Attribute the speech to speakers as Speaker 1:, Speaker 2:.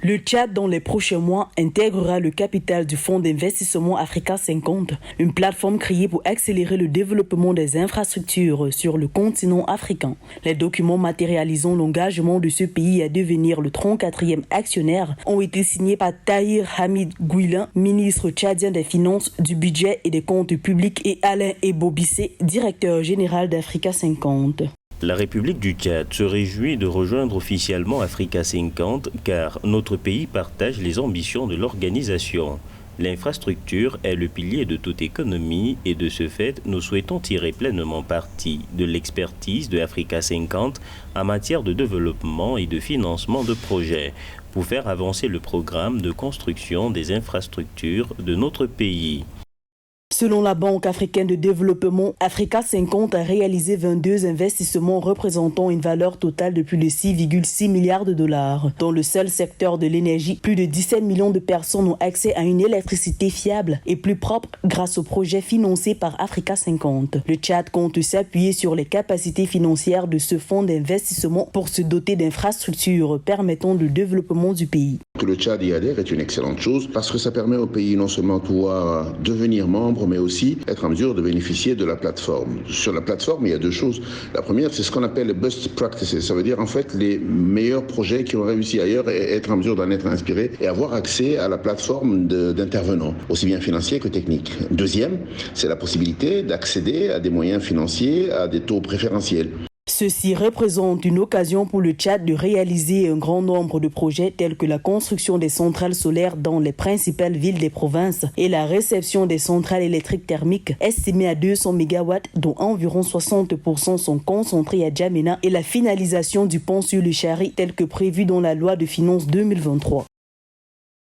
Speaker 1: Le Tchad, dans les prochains mois, intégrera le capital du Fonds d'investissement Africa 50, une plateforme créée pour accélérer le développement des infrastructures sur le continent africain. Les documents matérialisant l'engagement de ce pays à devenir le 34e actionnaire ont été signés par Tahir Hamid Gouilin, ministre tchadien des Finances, du Budget et des Comptes publics, et Alain Ebobissé, directeur général d'Africa 50.
Speaker 2: La République du Tchad se réjouit de rejoindre officiellement Africa 50 car notre pays partage les ambitions de l'organisation. L'infrastructure est le pilier de toute économie et de ce fait, nous souhaitons tirer pleinement parti de l'expertise de Africa 50 en matière de développement et de financement de projets pour faire avancer le programme de construction des infrastructures de notre pays.
Speaker 1: Selon la Banque africaine de développement, Africa 50 a réalisé 22 investissements représentant une valeur totale de plus de 6,6 milliards de dollars. Dans le seul secteur de l'énergie, plus de 17 millions de personnes ont accès à une électricité fiable et plus propre grâce aux projets financés par Africa 50. Le Tchad compte s'appuyer sur les capacités financières de ce fonds d'investissement pour se doter d'infrastructures permettant le développement du pays.
Speaker 3: Que le Tchad y adhère est une excellente chose parce que ça permet au pays non seulement de pouvoir devenir membre, mais aussi être en mesure de bénéficier de la plateforme. Sur la plateforme, il y a deux choses. La première, c'est ce qu'on appelle les best practices. Ça veut dire en fait les meilleurs projets qui ont réussi ailleurs et être en mesure d'en être inspirés et avoir accès à la plateforme d'intervenants, aussi bien financiers que techniques. Deuxième, c'est la possibilité d'accéder à des moyens financiers à des taux préférentiels.
Speaker 1: Ceci représente une occasion pour le Tchad de réaliser un grand nombre de projets tels que la construction des centrales solaires dans les principales villes des provinces et la réception des centrales électriques thermiques estimées à 200 MW dont environ 60% sont concentrés à Djamena et la finalisation du pont sur le Chari tel que prévu dans la loi de finances 2023.